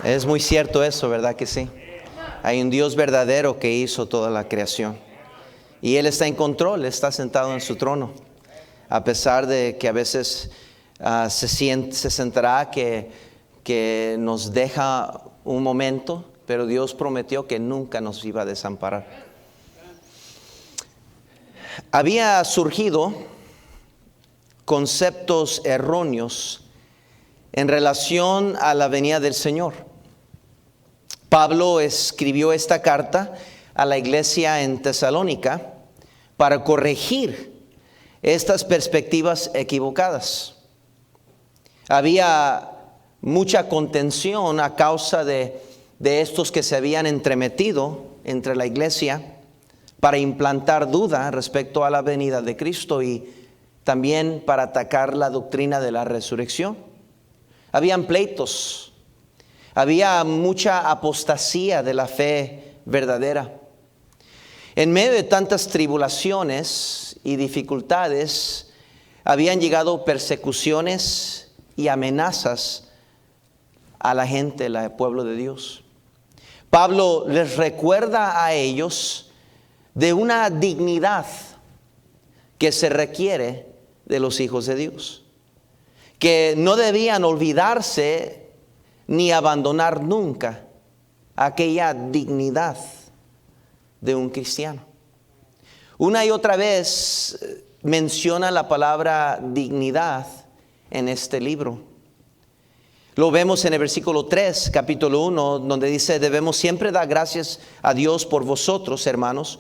Es muy cierto eso, ¿verdad que sí? Hay un Dios verdadero que hizo toda la creación. Y Él está en control, está sentado en su trono. A pesar de que a veces se sentirá que nos deja un momento, pero Dios prometió que nunca nos iba a desamparar. Había surgido conceptos erróneos en relación a la venida del Señor. Pablo escribió esta carta a la iglesia en Tesalónica para corregir estas perspectivas equivocadas. Había mucha contención a causa de estos que se habían entremetido entre la iglesia para implantar duda respecto a la venida de Cristo y también para atacar la doctrina de la resurrección. Habían pleitos, había mucha apostasía de la fe verdadera. En medio de tantas tribulaciones y dificultades, habían llegado persecuciones y amenazas a la gente, al pueblo de Dios. Pablo les recuerda a ellos de una dignidad que se requiere de los hijos de Dios, que no debían olvidarse ni abandonar nunca aquella dignidad de un cristiano. Una y otra vez menciona la palabra dignidad en este libro. Lo vemos en el versículo 3, capítulo 1, donde dice: debemos siempre dar gracias a Dios por vosotros, hermanos,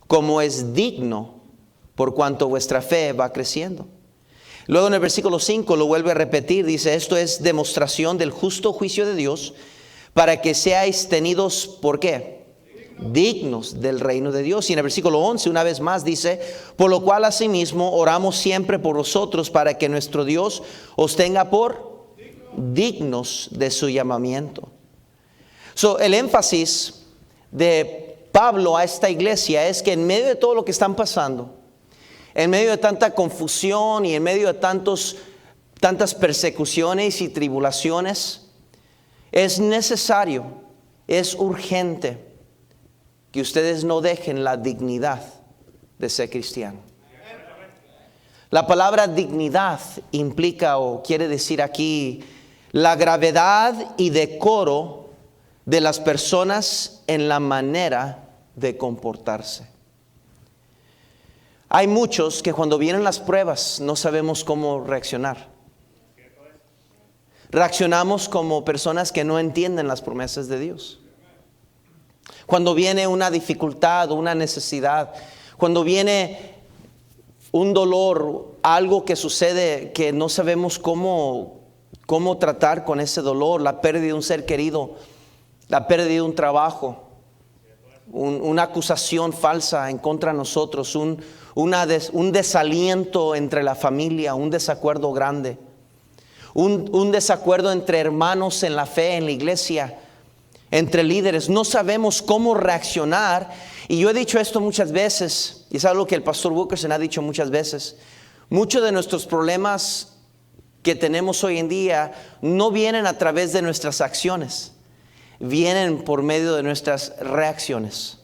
como es digno, por cuanto vuestra fe va creciendo. Luego en el versículo 5 lo vuelve a repetir, dice: esto es demostración del justo juicio de Dios, para que seáis tenidos, ¿por qué? Dignos del reino de Dios. Y en el versículo 11 una vez más dice: por lo cual asimismo oramos siempre por vosotros, para que nuestro Dios os tenga por dignos de su llamamiento. El énfasis de Pablo a esta iglesia es que en medio de todo lo que están pasando, en medio de tanta confusión y en medio de tantas persecuciones y tribulaciones, es necesario, es urgente que ustedes no dejen la dignidad de ser cristiano. La palabra dignidad implica o quiere decir aquí la gravedad y decoro de las personas en la manera de comportarse. Hay muchos que cuando vienen las pruebas no sabemos cómo reaccionar. Reaccionamos como personas que no entienden las promesas de Dios. Cuando viene una dificultad o una necesidad, cuando viene un dolor, algo que sucede que no sabemos cómo tratar con ese dolor, la pérdida de un ser querido, la pérdida de un trabajo, una acusación falsa en contra de nosotros, un desaliento entre la familia, un desacuerdo grande, un desacuerdo entre hermanos en la fe, en la iglesia, entre líderes. No sabemos cómo reaccionar. Y yo he dicho esto muchas veces, y es algo que el pastor Wilkerson ha dicho muchas veces. Muchos de nuestros problemas que tenemos hoy en día no vienen a través de nuestras acciones, vienen por medio de nuestras reacciones.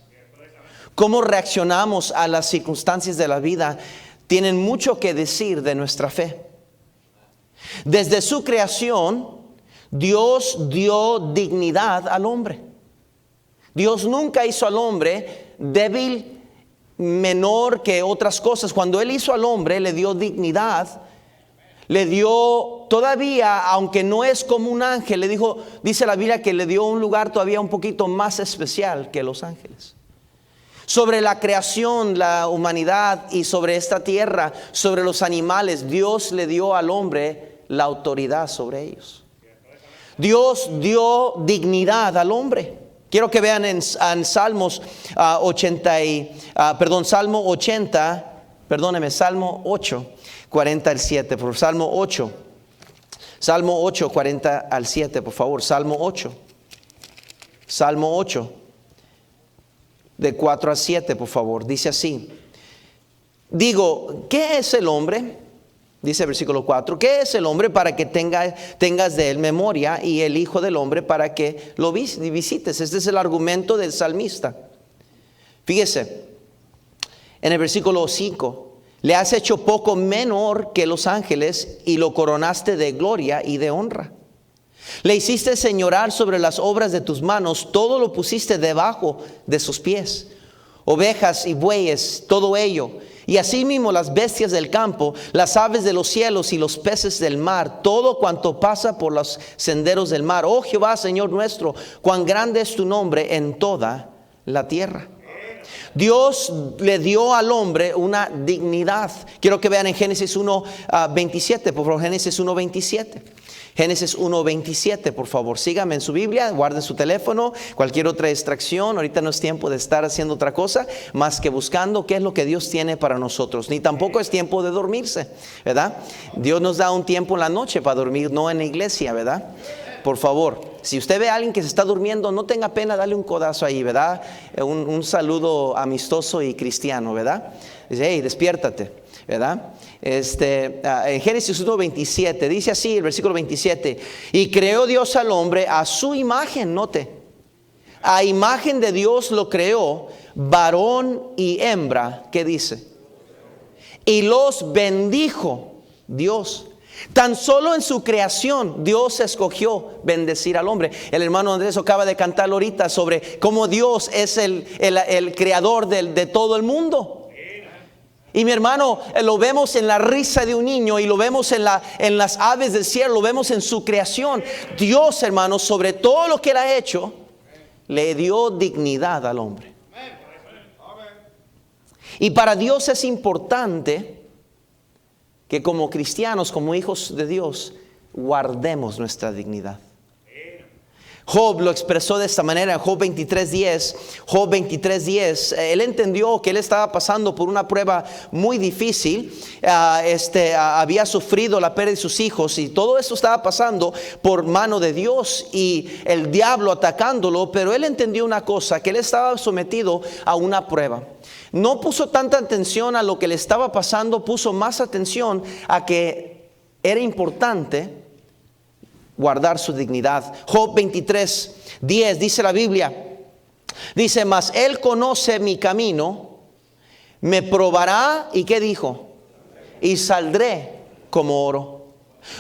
Cómo reaccionamos a las circunstancias de la vida tienen mucho que decir de nuestra fe. Desde su creación, Dios dio dignidad al hombre. Dios nunca hizo al hombre débil, menor que otras cosas. Cuando Él hizo al hombre, le dio dignidad. Le dio todavía, aunque no es como un ángel, le dijo, dice la Biblia que le dio un lugar todavía un poquito más especial que los ángeles. Sobre la creación, la humanidad y sobre esta tierra, sobre los animales, Dios le dio al hombre la autoridad sobre ellos. Dios dio dignidad al hombre. Quiero que vean en Salmos Salmo 8, 40 al 7, por Salmo 8, 40 al 7, por favor. Salmo 8, de 4 a 7, por favor. Dice así: digo, ¿qué es el hombre Dice el versículo 4, ¿qué es el hombre para que tengas de él memoria, y el hijo del hombre para que lo visites? Este es el argumento del salmista. Fíjese, en el versículo 5, le has hecho poco menor que los ángeles y lo coronaste de gloria y de honra. Le hiciste señorar sobre las obras de tus manos, todo lo pusiste debajo de sus pies. Ovejas y bueyes, todo ello. Y asimismo las bestias del campo, las aves de los cielos y los peces del mar, todo cuanto pasa por los senderos del mar. Oh Jehová, Señor nuestro, cuán grande es tu nombre en toda la tierra. Dios le dio al hombre una dignidad. Quiero que vean en Génesis 1:27, por favor, Génesis 1:27. Génesis 1:27, por favor, síganme en su Biblia, guarden su teléfono, cualquier otra distracción. Ahorita no es tiempo de estar haciendo otra cosa más que buscando qué es lo que Dios tiene para nosotros. Ni tampoco es tiempo de dormirse, ¿verdad? Dios nos da un tiempo en la noche para dormir, no en la iglesia, ¿verdad? Por favor, si usted ve a alguien que se está durmiendo, no tenga pena, dale un codazo ahí, ¿verdad? Un saludo amistoso y cristiano, ¿verdad? Dice, hey, despiértate, ¿verdad? En Génesis 1:27 dice así el versículo 27, y creó Dios al hombre a su imagen, note, a imagen de Dios lo creó, varón y hembra. ¿Qué dice? Y los bendijo Dios. Tan solo en su creación Dios escogió bendecir al hombre. El hermano Andrés acaba de cantar ahorita sobre cómo Dios es el creador de todo el mundo. Y mi hermano, lo vemos en la risa de un niño y lo vemos en las aves del cielo, lo vemos en su creación. Dios, hermano, sobre todo lo que Él ha hecho, le dio dignidad al hombre. Y para Dios es importante que como cristianos, como hijos de Dios, guardemos nuestra dignidad. Job lo expresó de esta manera en Job 23:10. Job 23:10. Él entendió que él estaba pasando por una prueba muy difícil. Había sufrido la pérdida de sus hijos y todo eso estaba pasando por mano de Dios y el diablo atacándolo. Pero él entendió una cosa, que él estaba sometido a una prueba. No puso tanta atención a lo que le estaba pasando, puso más atención a que era importante guardar su dignidad. Job 23:10 dice la Biblia, dice, mas Él conoce mi camino, me probará, ¿y qué dijo? Y saldré como oro.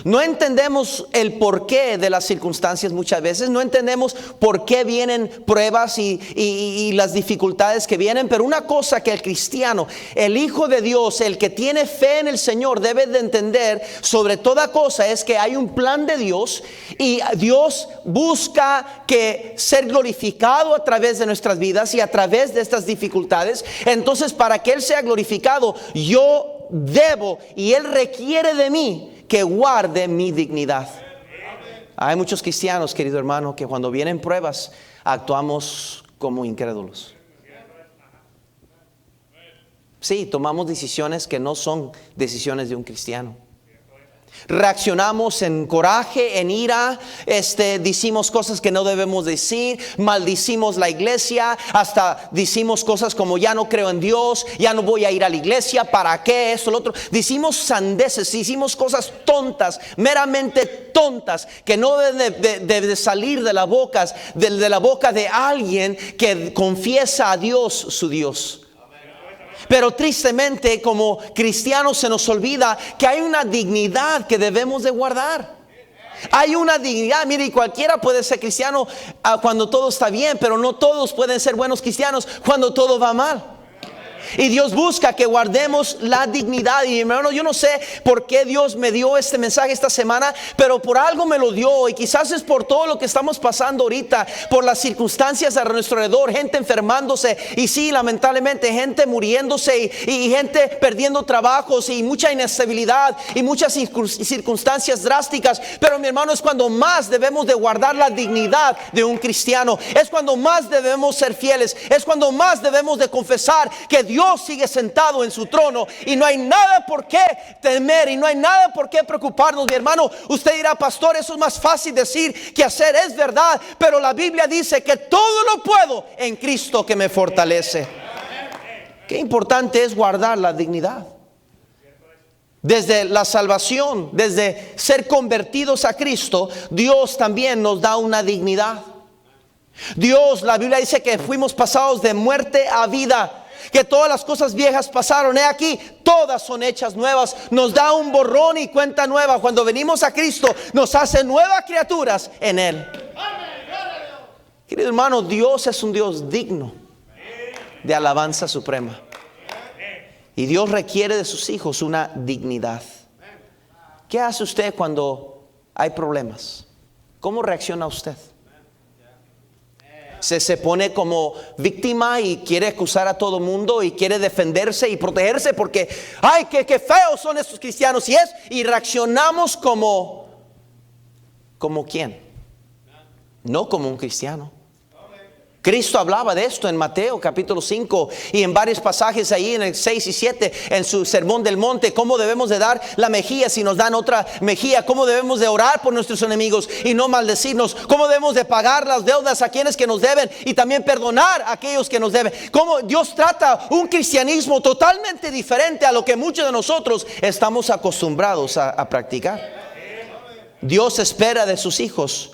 No entendemos el porqué de las circunstancias muchas veces, no entendemos por qué vienen pruebas y las dificultades que vienen, pero una cosa que el cristiano, el hijo de Dios, el que tiene fe en el Señor debe de entender sobre toda cosa es que hay un plan de Dios y Dios busca que ser glorificado a través de nuestras vidas y a través de estas dificultades. Entonces, para que Él sea glorificado, yo debo y Él requiere de mí que guarde mi dignidad. Hay muchos cristianos, querido hermano, que cuando vienen pruebas actuamos como incrédulos. Sí, tomamos decisiones que no son decisiones de un cristiano. Reaccionamos en coraje, en ira, decimos cosas que no debemos decir, maldicimos la iglesia, hasta decimos cosas como ya no creo en Dios, ya no voy a ir a la iglesia, ¿para qué? Esto, lo otro. Decimos sandeces, decimos cosas tontas, meramente tontas, que no deben de salir de la boca de alguien que confiesa a Dios su Dios. Pero tristemente como cristianos se nos olvida que hay una dignidad que debemos de guardar. Hay una dignidad, mire, cualquiera puede ser cristiano cuando todo está bien, pero no todos pueden ser buenos cristianos cuando todo va mal. Y Dios busca que guardemos la dignidad. Y hermano, yo no sé por qué Dios me dio este mensaje esta semana, pero por algo me lo dio. Y quizás es por todo lo que estamos pasando ahorita, por las circunstancias a nuestro alrededor, gente enfermándose, y sí, lamentablemente gente muriéndose y gente perdiendo trabajos y mucha inestabilidad y muchas circunstancias drásticas. Pero mi hermano, es cuando más debemos de guardar la dignidad de un cristiano. Es cuando más debemos ser fieles. Es cuando más debemos de confesar que Dios sigue sentado en su trono y no hay nada por qué temer y no hay nada por qué preocuparnos. Mi hermano, usted dirá, pastor, eso es más fácil decir que hacer. Es verdad, pero la Biblia dice que todo lo puedo en Cristo que me fortalece. Qué importante es guardar la dignidad. Desde la salvación, desde ser convertidos a Cristo, Dios también nos da una dignidad. Dios, la Biblia dice que fuimos pasados de muerte a vida, que todas las cosas viejas pasaron, he aquí, todas son hechas nuevas. Nos da un borrón y cuenta nueva. Cuando venimos a Cristo, nos hace nuevas criaturas en Él. Querido hermano, Dios es un Dios digno de alabanza suprema. Y Dios requiere de sus hijos una dignidad. ¿Qué hace usted cuando hay problemas? ¿Cómo reacciona usted? Se pone como víctima y quiere acusar a todo mundo y quiere defenderse y protegerse porque ¡ay, qué feos son estos cristianos! Y reaccionamos como ¿quién? No como un cristiano. Cristo hablaba de esto en Mateo capítulo 5 y en varios pasajes ahí en el 6 y 7 en su sermón del monte. Cómo debemos de dar la mejilla si nos dan otra mejilla. Cómo debemos de orar por nuestros enemigos y no maldecirnos. Cómo debemos de pagar las deudas a quienes que nos deben y también perdonar a aquellos que nos deben. Cómo Dios trata un cristianismo totalmente diferente a lo que muchos de nosotros estamos acostumbrados a practicar. Dios espera de sus hijos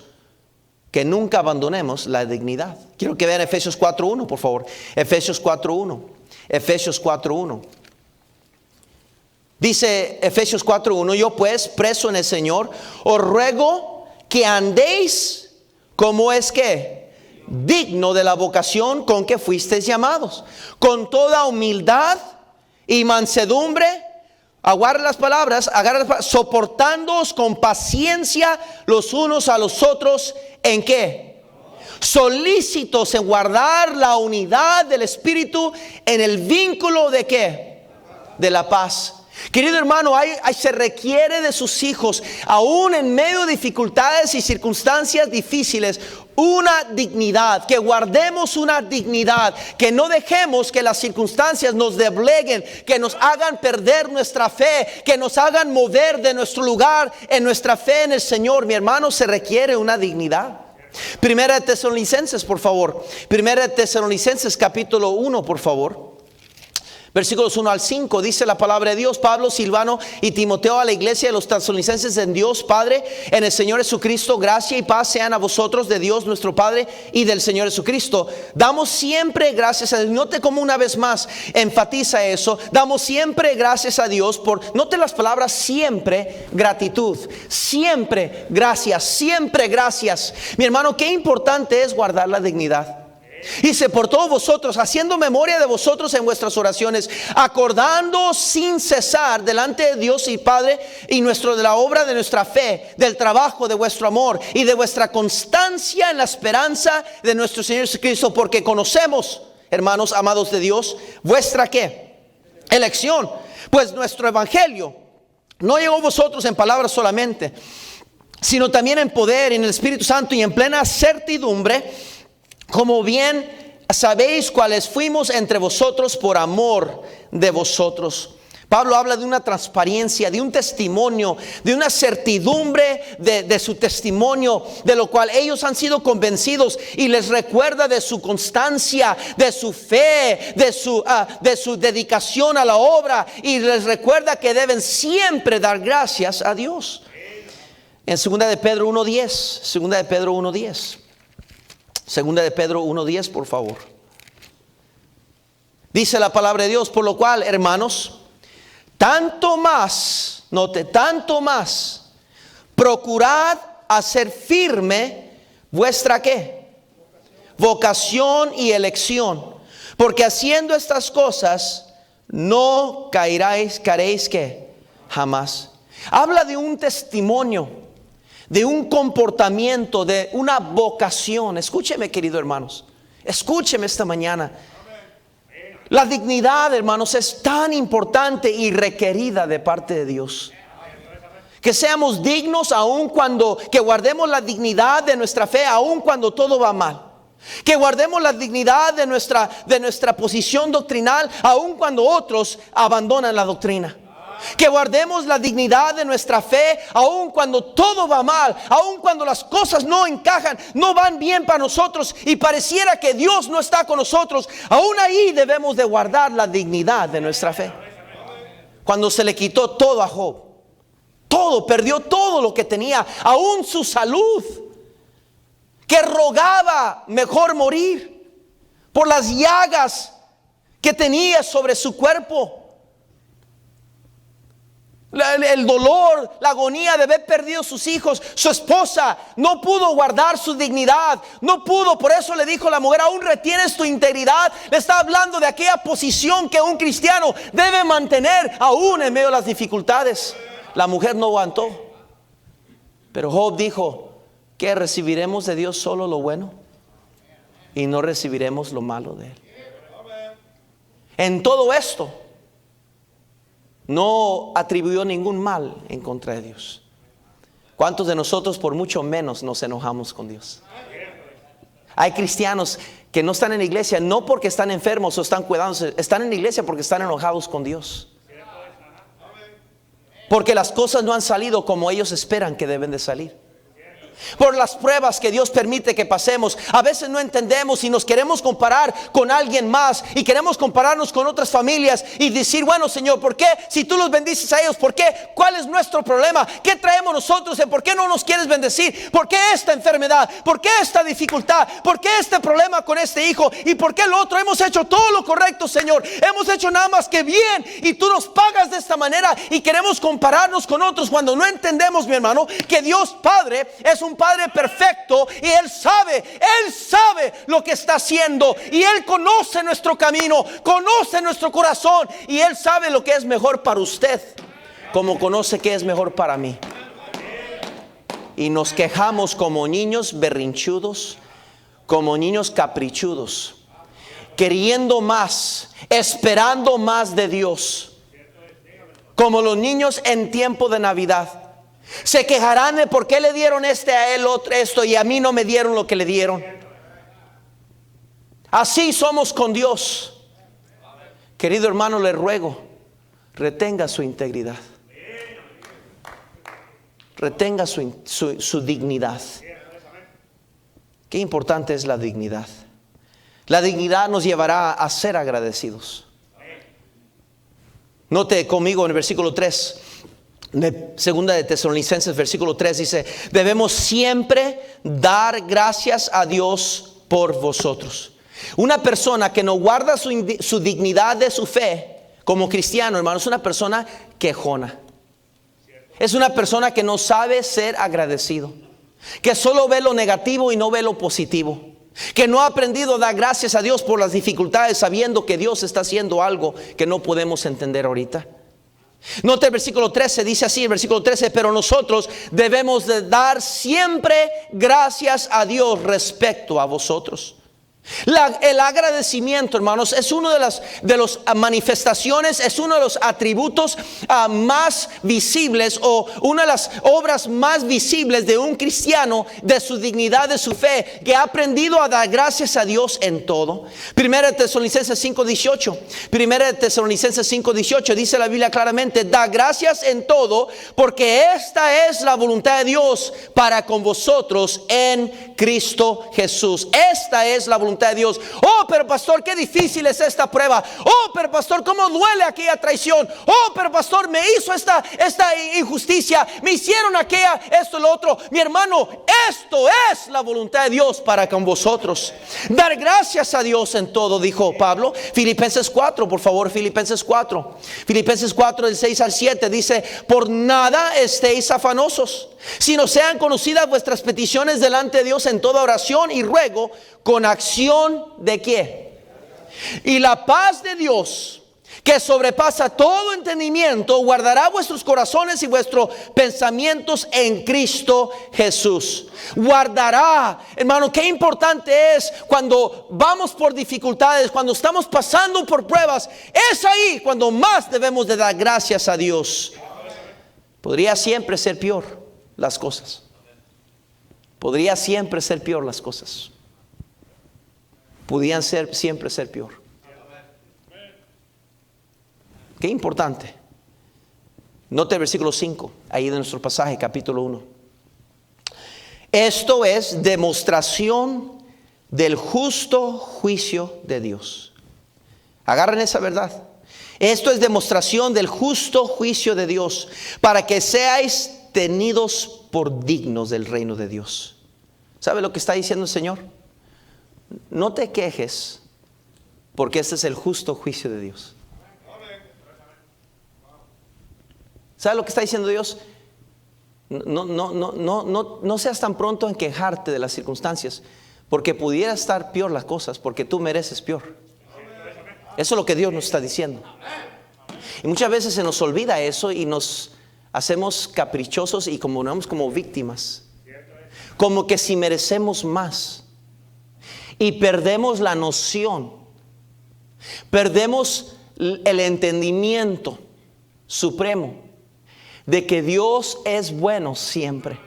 que nunca abandonemos la dignidad. Quiero que vean Efesios 4:1, por favor. Efesios 4:1. Efesios 4:1. Dice Efesios 4:1: yo pues, preso en el Señor, os ruego que andéis como es que digno de la vocación con que fuisteis llamados, con toda humildad y mansedumbre. Agarra las palabras, soportándoos con paciencia los unos a los otros. ¿En qué? Solícitos en guardar la unidad del Espíritu en el vínculo de ¿qué? De la paz. Querido hermano, se requiere de sus hijos, aún en medio de dificultades y circunstancias difíciles, una dignidad, que guardemos una dignidad, que no dejemos que las circunstancias nos dobleguen, que nos hagan perder nuestra fe, que nos hagan mover de nuestro lugar en nuestra fe en el Señor. Mi hermano, se requiere una dignidad. Primera de Tesalonicenses, por favor. Primera de Tesalonicenses capítulo 1, por favor. Versículos 1 al 5, dice la palabra de Dios: Pablo, Silvano y Timoteo, a la iglesia de los tesalonicenses en Dios Padre, en el Señor Jesucristo, gracia y paz sean a vosotros de Dios nuestro Padre y del Señor Jesucristo. Damos siempre gracias a Dios. Note como una vez más enfatiza eso. Damos siempre gracias a Dios por, note las palabras siempre, gratitud, siempre gracias, siempre gracias. Mi hermano, qué importante es guardar la dignidad. Dice: por todos vosotros, haciendo memoria de vosotros en vuestras oraciones, acordando sin cesar delante de Dios y Padre y de la obra de nuestra fe, del trabajo de vuestro amor y de vuestra constancia en la esperanza de nuestro Señor Jesucristo, porque conocemos, hermanos amados de Dios, vuestra ¿qué? Elección. Pues nuestro evangelio no llegó a vosotros en palabras solamente, sino también en poder, en el Espíritu Santo y en plena certidumbre, como bien sabéis cuáles fuimos entre vosotros por amor de vosotros. Pablo habla de una transparencia, de un testimonio, de una certidumbre de su testimonio, de lo cual ellos han sido convencidos, y les recuerda de su constancia, de su fe, de su dedicación a la obra, y les recuerda que deben siempre dar gracias a Dios. En 2 de Pedro 1:10, 2 de Pedro 1:10. Segunda de Pedro 1:10, por favor. Dice la palabra de Dios: por lo cual, hermanos, tanto más, note, tanto más, procurad hacer firme vuestra ¿qué? Vocación y elección, porque haciendo estas cosas no caeréis ¿qué? Jamás. Habla de un testimonio, de un comportamiento, de una vocación. Escúcheme, queridos hermanos, escúcheme esta mañana. La dignidad, hermanos, es tan importante y requerida de parte de Dios. Que seamos dignos aun cuando, que guardemos la dignidad de nuestra fe aun cuando todo va mal. Que guardemos la dignidad de nuestra posición doctrinal aun cuando otros abandonan la doctrina. Que guardemos la dignidad de nuestra fe aun cuando todo va mal, aun cuando las cosas no encajan, no van bien para nosotros y pareciera que Dios no está con nosotros. Aún ahí debemos de guardar la dignidad de nuestra fe. cuando se le quitó todo a Job. Todo, perdió todo lo que tenía, aún su salud, que rogaba mejor morir por las llagas que tenía sobre su cuerpo. El dolor, la agonía de haber perdido sus hijos, su esposa no pudo guardar su dignidad, no pudo, por eso le dijo la mujer, aún retienes tu integridad. Le está hablando de aquella posición que un cristiano debe mantener aún en medio de las dificultades. La mujer no aguantó, pero Job dijo, ¿qué recibiremos de Dios solo lo bueno? Y no recibiremos lo malo de Él. En todo esto no atribuyó ningún mal en contra de Dios. ¿Cuántos de nosotros por mucho menos nos enojamos con Dios? Hay cristianos que no están en la iglesia no porque están enfermos o están cuidándose, están en la iglesia porque están enojados con Dios, porque las cosas no han salido como ellos esperan que deben de salir. Por las pruebas que Dios permite que pasemos, a veces no entendemos y nos queremos comparar con alguien más y queremos compararnos con otras familias y decir, bueno, Señor, ¿por qué? Si tú los bendices a ellos, ¿por qué? ¿Cuál es nuestro problema? ¿Qué traemos nosotros? ¿Por qué no nos quieres bendecir? ¿Por qué esta enfermedad? ¿Por qué esta dificultad? ¿Por qué este problema con este hijo? ¿Y por qué lo otro? Hemos hecho todo lo correcto, Señor. Hemos hecho nada más que bien y tú nos pagas de esta manera y queremos compararnos con otros cuando no entendemos, mi hermano, que Dios Padre es un Padre perfecto y Él sabe lo que está haciendo y Él conoce nuestro camino, conoce nuestro corazón y Él sabe lo que es mejor para usted, como conoce que es mejor para mí. Y nos quejamos como niños berrinchudos, como niños caprichudos, queriendo más, esperando más de Dios, como los niños en tiempo de Navidad. Se quejarán de por qué le dieron a él otro, esto y a mí no me dieron lo que le dieron. Así somos con Dios. Querido hermano, le ruego, retenga su integridad, retenga su dignidad. Qué importante es la dignidad. La dignidad nos llevará a ser agradecidos. Note conmigo en el versículo 3 Segunda de Tesalonicenses, versículo 3 dice, debemos siempre dar gracias a Dios por vosotros. Una persona que no guarda su dignidad de su fe como cristiano, hermano, es una persona quejona. Es una persona que no sabe ser agradecido, que solo ve lo negativo y no ve lo positivo, que no ha aprendido a dar gracias a Dios por las dificultades, sabiendo que Dios está haciendo algo que no podemos entender ahorita. Note el versículo 13, dice así el versículo 13, pero nosotros debemos de dar siempre gracias a Dios respecto a vosotros. El agradecimiento, hermanos, es uno de las manifestaciones, es uno de los atributos más visibles, o una de las obras más visibles de un cristiano, de su dignidad, de su fe, que ha aprendido a dar gracias a Dios en todo. Primera de Tesalonicenses 5:18 dice la Biblia claramente, da gracias en todo, porque esta es la voluntad de Dios para con vosotros en Cristo Jesús. Esta es la voluntad de Dios. Oh, pero pastor, qué difícil es esta prueba. Oh, pero pastor, cómo duele aquella traición. Oh, pero pastor, me hizo esta injusticia, me hicieron aquella, esto, lo otro. Mi hermano, esto es la voluntad de Dios para con vosotros. Dar gracias a Dios en todo, dijo Pablo. Filipenses 4, por favor, Filipenses 4. Filipenses 4, del 6 al 7 dice, por nada estéis afanosos, sino sean conocidas vuestras peticiones delante de Dios en toda oración y ruego, con acción de ¿qué? Y la paz de Dios, que sobrepasa todo entendimiento, guardará vuestros corazones y vuestros pensamientos en Cristo Jesús. Guardará, hermano, qué importante es cuando vamos por dificultades, cuando estamos pasando por pruebas. Es ahí cuando más debemos de dar gracias a Dios. Podría siempre ser peor las cosas. Podría siempre ser peor las cosas. Podían siempre ser peor. Qué importante. Note el versículo 5, ahí de nuestro pasaje, capítulo 1. Esto es demostración del justo juicio de Dios. Agarren esa verdad. Esto es demostración del justo juicio de Dios, para que seáis tenidos por dignos del reino de Dios. ¿Sabe lo que está diciendo el Señor? No te quejes, porque este es el justo juicio de Dios. ¿Sabe lo que está diciendo Dios? No seas tan pronto en quejarte de las circunstancias, porque pudiera estar peor las cosas, porque tú mereces peor. Eso es lo que Dios nos está diciendo. Y muchas veces se nos olvida eso y nos hacemos caprichosos y como víctimas, como que si merecemos más, y perdemos la noción, perdemos el entendimiento supremo de que Dios es bueno siempre.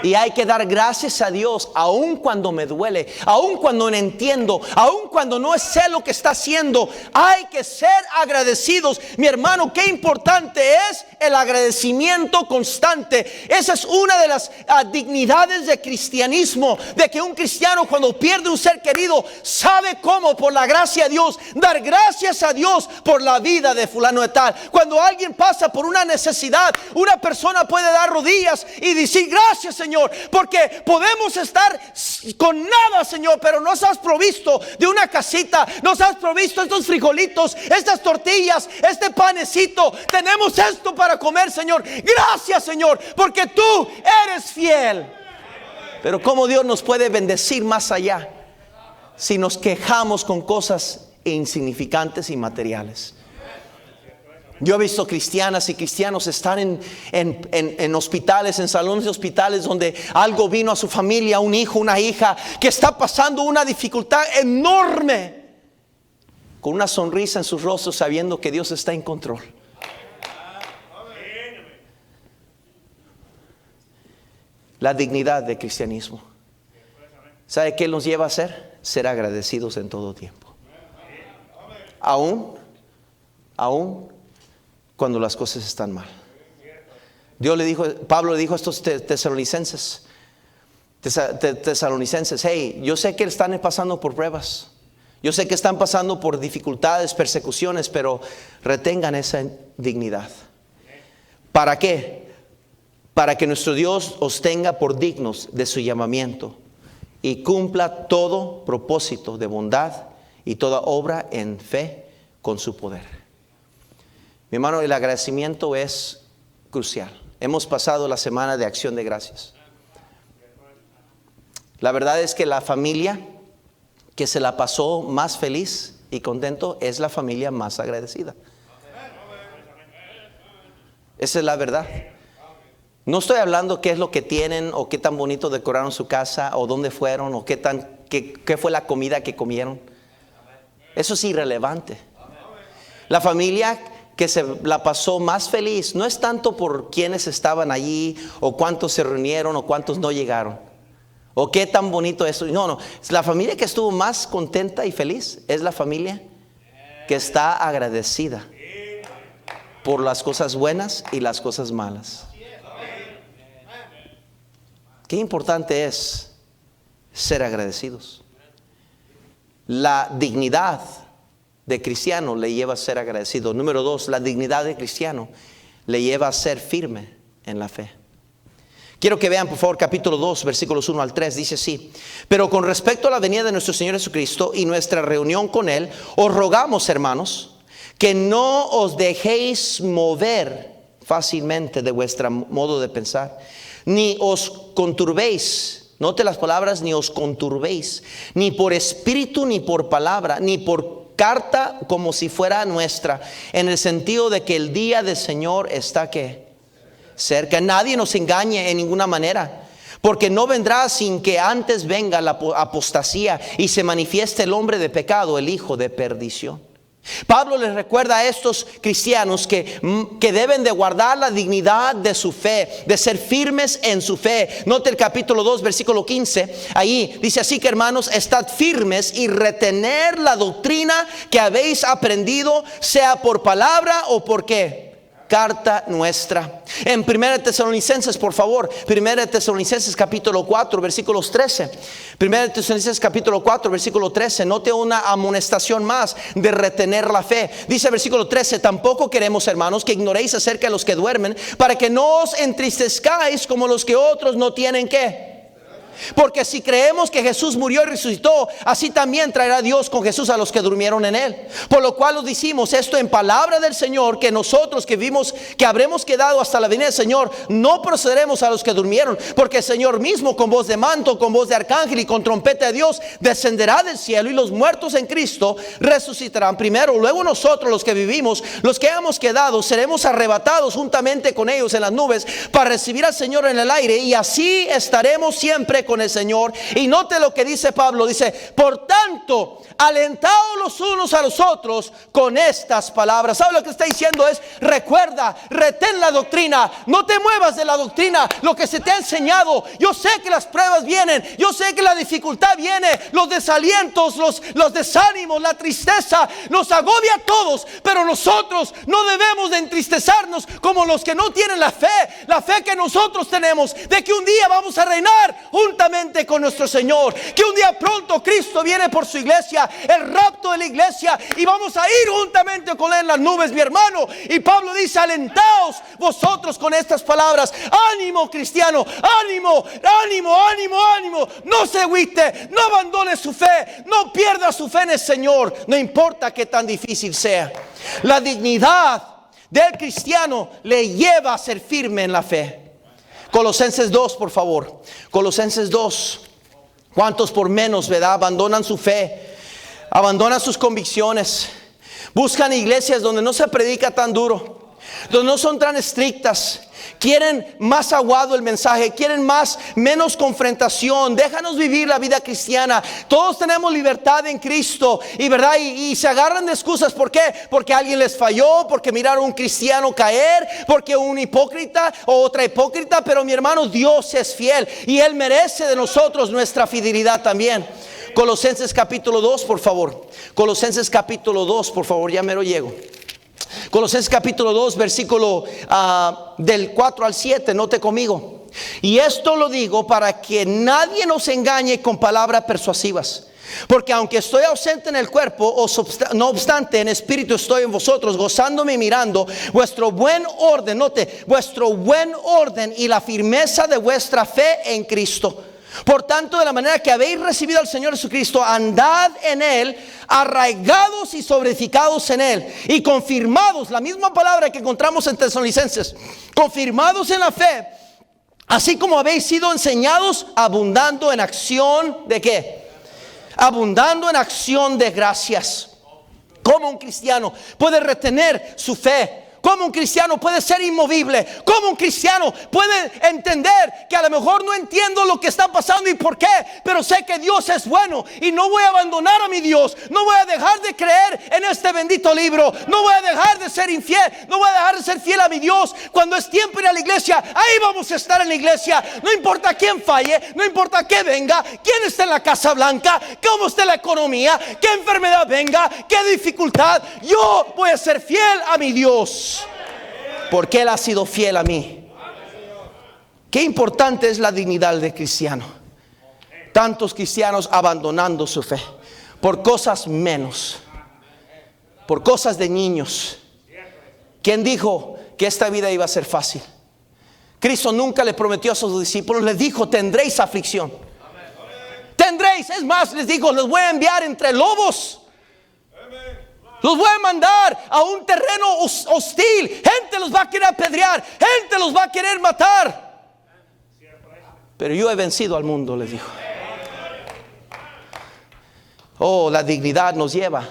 Y hay que dar gracias a Dios, aun cuando me duele, aun cuando no entiendo, aun cuando no sé lo que está haciendo. Hay que ser agradecidos. Mi hermano, qué importante es el agradecimiento constante. Esa es una de las dignidades del cristianismo, de que un cristiano cuando pierde un ser querido sabe cómo, por la gracia de Dios, dar gracias a Dios por la vida de fulano de tal. Cuando alguien pasa por una necesidad, una persona puede dar rodillas y decir: gracias, Señor, porque podemos estar con nada, Señor, pero nos has provisto de una casita, nos has provisto estos frijolitos, estas tortillas, este panecito, tenemos esto para comer, Señor. Gracias, Señor, porque tú eres fiel. Pero cómo Dios nos puede bendecir más allá si nos quejamos con cosas insignificantes y materiales. Yo he visto cristianas y cristianos estar en hospitales, en salones de hospitales, donde algo vino a su familia, un hijo, una hija, que está pasando una dificultad enorme, con una sonrisa en sus rostros, sabiendo que Dios está en control. La dignidad del cristianismo, ¿sabe qué nos lleva a hacer? Ser agradecidos en todo tiempo, aún cuando las cosas están mal. Pablo le dijo a estos tesalonicenses, hey, yo sé que están pasando por pruebas, yo sé que están pasando por dificultades, persecuciones, pero retengan esa dignidad. ¿Para qué? Para que nuestro Dios os tenga por dignos de su llamamiento y cumpla todo propósito de bondad y toda obra en fe con su poder. Mi hermano, el agradecimiento es crucial. Hemos pasado la semana de acción de gracias. La verdad es que la familia que se la pasó más feliz y contento es la familia más agradecida. Esa es la verdad. No estoy hablando qué es lo que tienen o qué tan bonito decoraron su casa o dónde fueron o qué fue la comida que comieron. Eso es irrelevante. La familia que se la pasó más feliz no es tanto por quienes estaban allí o cuántos se reunieron o cuántos no llegaron o qué tan bonito es. No, la familia que estuvo más contenta y feliz es la familia que está agradecida por las cosas buenas y las cosas malas. Qué importante es ser agradecidos. La dignidad de cristiano le lleva a ser agradecido. Número 2, la dignidad de cristiano le lleva a ser firme en la fe. Quiero que vean por favor capítulo 2 versículos 1 al 3. Dice así: pero con respecto a la venida de nuestro Señor Jesucristo y nuestra reunión con Él, os rogamos, hermanos, que no os dejéis mover fácilmente de vuestro modo de pensar, ni os conturbéis. Note las palabras: ni os conturbéis, ni por espíritu, ni por palabra, ni por carta como si fuera nuestra, en el sentido de que el día del Señor está ¿qué? Cerca. Nadie nos engañe en ninguna manera, porque no vendrá sin que antes venga la apostasía y se manifieste el hombre de pecado, el hijo de perdición. Pablo les recuerda a estos cristianos que deben de guardar la dignidad de su fe, de ser firmes en su fe. Note el capítulo 2 versículo 15. Ahí dice así: que hermanos, estad firmes y retener la doctrina que habéis aprendido, sea por palabra o por qué, carta nuestra. En 1 Tesalonicenses, por favor, 1 Tesalonicenses capítulo 4, versículos 13. 1 Tesalonicenses capítulo 4, versículo 13. Note una amonestación más de retener la fe. Dice versículo 13: tampoco queremos, hermanos, que ignoréis acerca de los que duermen, para que no os entristezcáis como los que otros no tienen que. Porque si creemos que Jesús murió y resucitó, así también traerá Dios con Jesús a los que durmieron en él. Por lo cual os decimos esto en palabra del Señor, que nosotros que vimos que habremos quedado hasta la venida del Señor, no procederemos a los que durmieron. Porque el Señor mismo, con voz de manto, con voz de arcángel y con trompeta de Dios, descenderá del cielo, y los muertos en Cristo resucitarán primero. Luego nosotros, los que vivimos, los que hemos quedado, seremos arrebatados juntamente con ellos en las nubes para recibir al Señor en el aire, y así estaremos siempre con el Señor. Y note lo que dice Pablo, dice: por tanto, alentaos los unos a los otros con estas palabras. ¿Sabe lo que está diciendo? Es: recuerda, retén la doctrina, no te muevas de la doctrina, lo que se te ha enseñado. Yo sé que las pruebas vienen, yo sé que la dificultad viene, los desalientos, los desánimos, la tristeza nos agobia a todos, pero nosotros no debemos de entristecernos como los que no tienen la fe que nosotros tenemos, de que un día vamos a reinar juntamente con nuestro Señor, que un día pronto Cristo viene por su iglesia, el rapto de la iglesia, y vamos a ir juntamente con él en las nubes, mi hermano. Y Pablo dice: alentaos vosotros con estas palabras. Ánimo, cristiano, ánimo, ánimo, ánimo, ánimo. No se agüite, no abandone su fe, no pierda su fe en el Señor, no importa qué tan difícil sea. La dignidad del cristiano le lleva a ser firme en la fe. Colosenses 2, por favor. Colosenses 2. ¿Cuántos por menos, verdad, abandonan su fe, abandonan sus convicciones, buscan iglesias donde no se predica tan duro, donde no son tan estrictas? Quieren más aguado el mensaje, quieren menos confrontación. Déjanos vivir la vida cristiana. Todos tenemos libertad en Cristo, y verdad, y se agarran de excusas. ¿Por qué? Porque alguien les falló, porque miraron a un cristiano caer, porque un hipócrita o otra hipócrita. Pero mi hermano, Dios es fiel y Él merece de nosotros nuestra fidelidad también. Colosenses capítulo 2, por favor. Colosenses capítulo 2, por favor, ya mero llego. Colosenses capítulo 2, versículo del 4 al 7, note conmigo. Y esto lo digo para que nadie nos engañe con palabras persuasivas. Porque aunque estoy ausente en el cuerpo, no obstante en espíritu estoy en vosotros, gozándome y mirando vuestro buen orden, note, vuestro buen orden y la firmeza de vuestra fe en Cristo. Por tanto, de la manera que habéis recibido al Señor Jesucristo, andad en Él, arraigados y sobreedificados en Él, y confirmados, la misma palabra que encontramos en Tesalonicenses, confirmados en la fe, así como habéis sido enseñados, abundando en acción ¿de qué? Abundando en acción de gracias. ¿Cómo un cristiano puede retener su fe? ¿Cómo un cristiano puede ser inmovible? ¿Cómo un cristiano puede entender que a lo mejor no entiendo lo que está pasando y por qué, pero sé que Dios es bueno y no voy a abandonar a mi Dios? No voy a dejar de creer en este bendito libro. No voy a dejar de ser infiel. No voy a dejar de ser fiel a mi Dios. Cuando es tiempo de ir a la iglesia, ahí vamos a estar en la iglesia. No importa quién falle, no importa qué venga, quién esté en la Casa Blanca, cómo esté la economía, qué enfermedad venga, qué dificultad. Yo voy a ser fiel a mi Dios, porque Él ha sido fiel a mí. Qué importante es la dignidad del cristiano. Tantos cristianos abandonando su fe por cosas menos, por cosas de niños. ¿Quién dijo que esta vida iba a ser fácil? Cristo nunca le prometió a sus discípulos, les dijo: tendréis aflicción. Tendréis, es más, les dijo: los voy a enviar entre lobos. Los voy a mandar a un terreno hostil. Gente los va a querer apedrear, gente los va a querer matar. Pero yo he vencido al mundo, les dijo. Oh, la dignidad nos lleva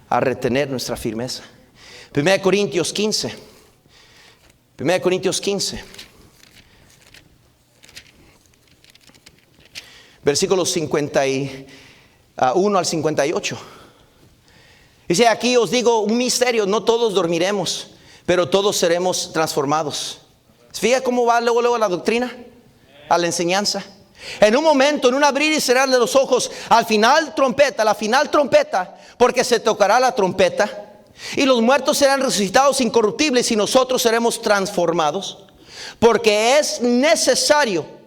a retener nuestra firmeza. 1 Corintios 15. 1 Corintios 15. Versículos 51 al 58. Dice: aquí os digo un misterio, no todos dormiremos, pero todos seremos transformados. Fíjate cómo va luego la doctrina, a la enseñanza. En un momento, en un abrir y cerrar de los ojos, la final trompeta, porque se tocará la trompeta, Y los muertos serán resucitados incorruptibles y nosotros seremos transformados. Porque es necesario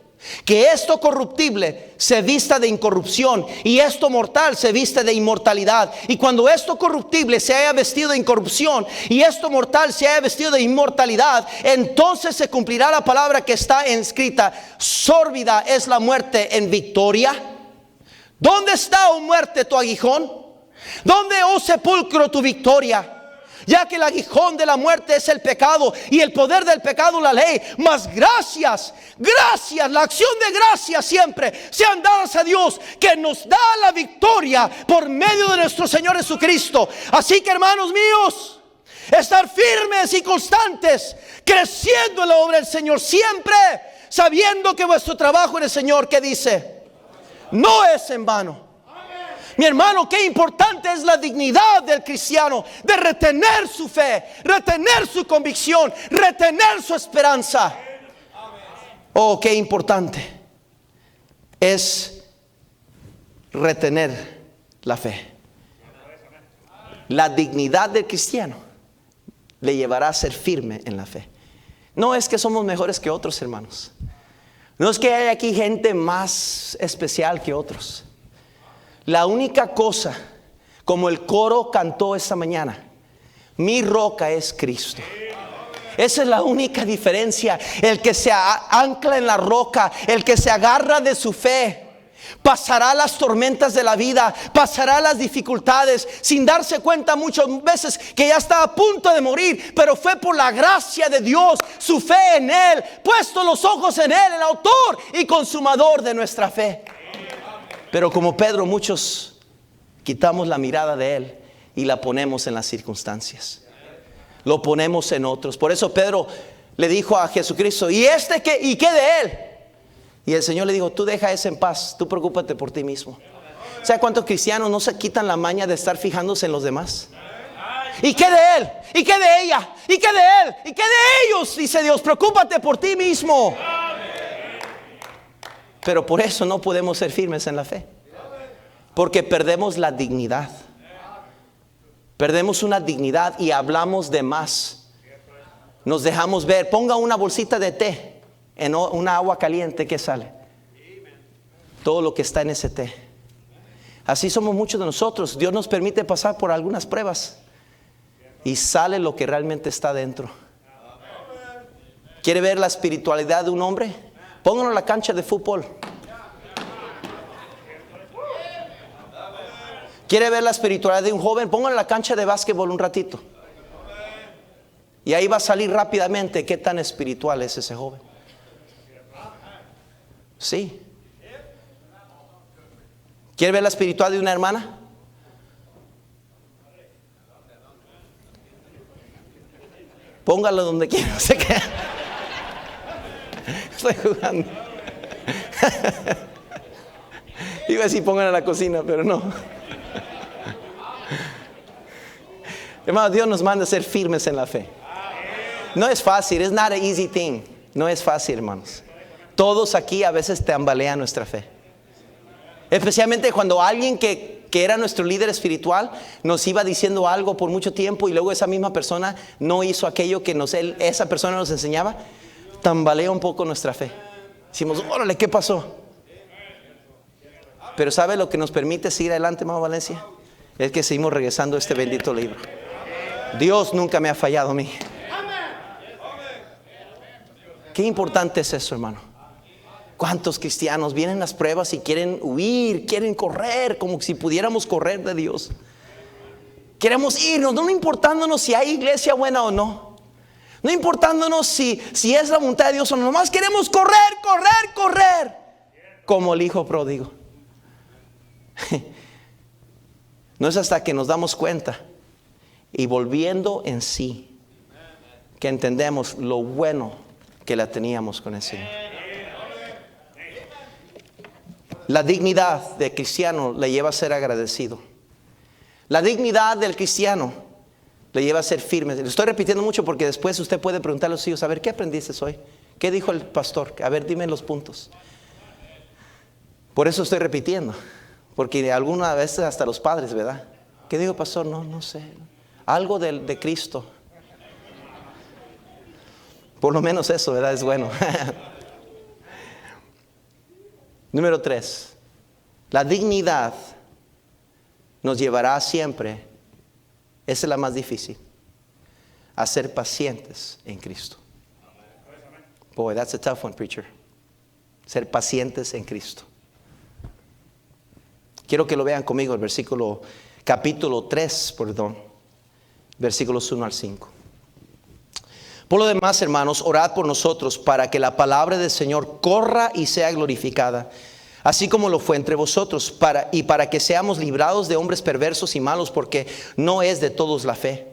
que esto corruptible se vista de incorrupción y esto mortal se viste de inmortalidad. Y cuando esto corruptible se haya vestido de incorrupción y esto mortal se haya vestido de inmortalidad, entonces se cumplirá la palabra que está escrita: sórbida es la muerte en victoria. ¿Dónde está, oh muerte, tu aguijón? ¿Dónde, oh sepulcro, tu victoria? Ya que el aguijón de la muerte es el pecado y el poder del pecado la ley. Mas gracias, la acción de gracias siempre sean dadas a Dios, que nos da la victoria por medio de nuestro Señor Jesucristo. Así que, hermanos míos, estar firmes y constantes, creciendo en la obra del Señor, siempre sabiendo que vuestro trabajo en el Señor, ¿qué dice? No es en vano. Mi hermano, qué importante es la dignidad del cristiano, de retener su fe, retener su convicción, retener su esperanza. Oh, qué importante es retener la fe. La dignidad del cristiano le llevará a ser firme en la fe. No es que somos mejores que otros, hermanos. No es que hay aquí gente más especial que otros. La única cosa, como el coro cantó esta mañana, mi roca es Cristo. Esa es la única diferencia. El que se ancla en la roca, el que se agarra de su fe, pasará las tormentas de la vida, pasará las dificultades sin darse cuenta muchas veces que ya está a punto de morir, pero fue por la gracia de Dios, su fe en Él, puesto los ojos en Él, el autor y consumador de nuestra fe. Pero como Pedro, muchos quitamos la mirada de Él y la ponemos en las circunstancias. Lo ponemos en otros. Por eso Pedro le dijo a Jesucristo: ¿y qué? ¿Y qué de él? Y el Señor le dijo: tú deja ese en paz, tú preocúpate por ti mismo. ¿Sabe cuántos cristianos no se quitan la maña de estar fijándose en los demás? ¿Y qué de él? ¿Y qué de ella? ¿Y qué de él? ¿Y qué de ellos? Dice Dios: preocúpate por ti mismo. Pero por eso no podemos ser firmes en la fe, porque perdemos la dignidad. Perdemos una dignidad y hablamos de más. Nos dejamos ver. Ponga una bolsita de té en una agua caliente, ¿qué sale? Todo lo que está en ese té. Así somos muchos de nosotros. Dios nos permite pasar por algunas pruebas y sale lo que realmente está dentro. ¿Quiere ver la espiritualidad de un hombre? Pónganlo en la cancha de fútbol. ¿Quiere ver la espiritualidad de un joven? Pónganlo en la cancha de básquetbol un ratito. Y ahí va a salir rápidamente qué tan espiritual es ese joven. Sí. ¿Quiere ver la espiritualidad de una hermana? Póngalo donde quiera. No sé qué. Estoy jugando. Iba a decir pónganlo en la cocina, pero no. Hermano, Dios nos manda a ser firmes en la fe. No es fácil, it's not an easy thing. No es fácil, hermanos. Todos aquí a veces tambalean nuestra fe. Especialmente cuando alguien que era nuestro líder espiritual nos iba diciendo algo por mucho tiempo y luego esa misma persona no hizo aquello que esa persona nos enseñaba. Tambalea un poco nuestra fe. Decimos: órale, ¿qué pasó? Pero ¿sabe lo que nos permite seguir adelante, hermano Valencia? Es que seguimos regresando a este bendito libro. Dios nunca me ha fallado a mí. Qué importante es eso, hermano. ¿Cuántos cristianos vienen las pruebas y quieren huir, quieren correr, como si pudiéramos correr de Dios? Queremos irnos, no importándonos si hay iglesia buena o no. No importándonos si es la voluntad de Dios o no. Nomás queremos correr. Como el hijo pródigo. No es hasta que nos damos cuenta y volviendo en sí que entendemos lo bueno que la teníamos con el Señor. La dignidad del cristiano le lleva a ser agradecido. La dignidad del cristiano le lleva a ser firme. Lo estoy repitiendo mucho porque después usted puede preguntarle a los hijos: a ver, ¿qué aprendiste hoy? ¿Qué dijo el pastor? A ver, dime los puntos. Por eso estoy repitiendo, porque algunas veces hasta los padres, ¿verdad? ¿Qué dijo el pastor? No sé. algo de Cristo. Por lo menos eso, ¿verdad? Es bueno. Número 3. La dignidad nos llevará siempre, esa es la más difícil, a ser pacientes en Cristo. Boy, that's a tough one, preacher. Ser pacientes en Cristo. Quiero que lo vean conmigo, el capítulo 3, versículos 1 al 5. Por lo demás, hermanos, orad por nosotros para que la palabra del Señor corra y sea glorificada, así como lo fue entre vosotros, para que seamos librados de hombres perversos y malos, porque no es de todos la fe.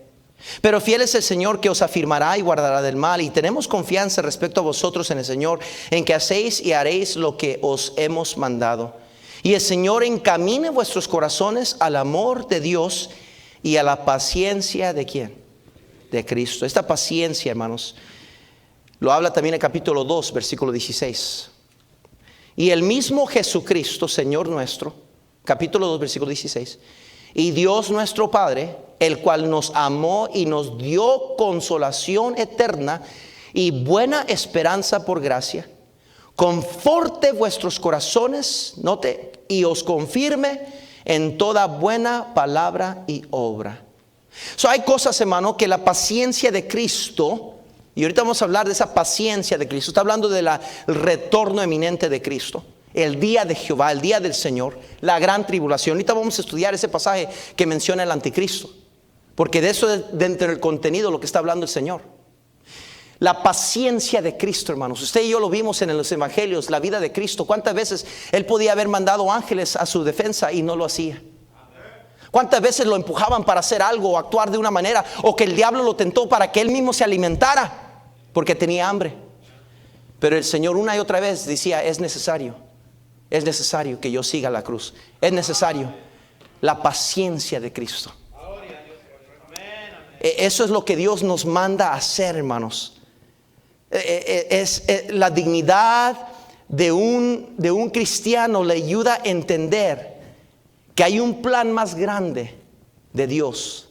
Pero fiel es el Señor, que os afirmará y guardará del mal, y tenemos confianza respecto a vosotros en el Señor, en que hacéis y haréis lo que os hemos mandado. Y el Señor encamine vuestros corazones al amor de Dios y a la paciencia ¿de quién? De Cristo. Esta paciencia, hermanos, lo habla también el capítulo 2, versículo 16. Y el mismo Jesucristo, Señor nuestro, capítulo 2, versículo 16, y Dios nuestro Padre, el cual nos amó y nos dio consolación eterna y buena esperanza por gracia, conforte vuestros corazones, note, y os confirme en toda buena palabra y obra. Hay cosas, hermano, que la paciencia de Cristo, y ahorita vamos a hablar de esa paciencia de Cristo, está hablando del retorno eminente de Cristo, el día de Jehová, el día del Señor, la gran tribulación. Ahorita vamos a estudiar ese pasaje que menciona el anticristo, porque de eso es dentro del contenido lo que está hablando el Señor. La paciencia de Cristo, hermanos. Usted y yo lo vimos en los evangelios, la vida de Cristo. ¿Cuántas veces Él podía haber mandado ángeles a su defensa y no lo hacía? ¿Cuántas veces lo empujaban para hacer algo o actuar de una manera? O que el diablo lo tentó para que Él mismo se alimentara porque tenía hambre. Pero el Señor una y otra vez decía, es necesario que yo siga la cruz. Es necesario la paciencia de Cristo. Eso es lo que Dios nos manda a hacer, hermanos. Es la dignidad de un cristiano le ayuda a entender que hay un plan más grande de Dios.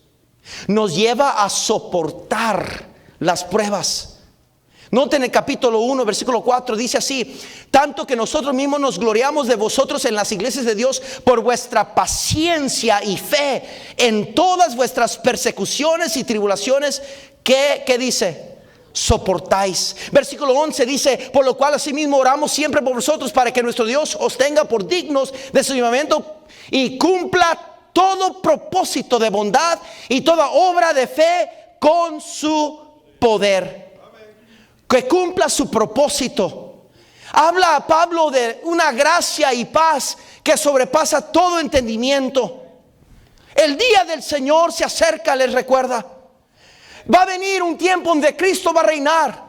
Nos lleva a soportar las pruebas. Noten el capítulo 1, versículo 4, dice así: tanto que nosotros mismos nos gloriamos de vosotros en las iglesias de Dios por vuestra paciencia y fe en todas vuestras persecuciones y tribulaciones que dice, soportáis. Versículo 11 dice, por lo cual asimismo oramos siempre por vosotros, para que nuestro Dios os tenga por dignos de su llamamiento y cumpla todo propósito de bondad y toda obra de fe con su poder. Que cumpla su propósito. Habla a Pablo de una gracia y paz que sobrepasa todo entendimiento. El día del Señor se acerca, les recuerda. Va a venir un tiempo donde Cristo va a reinar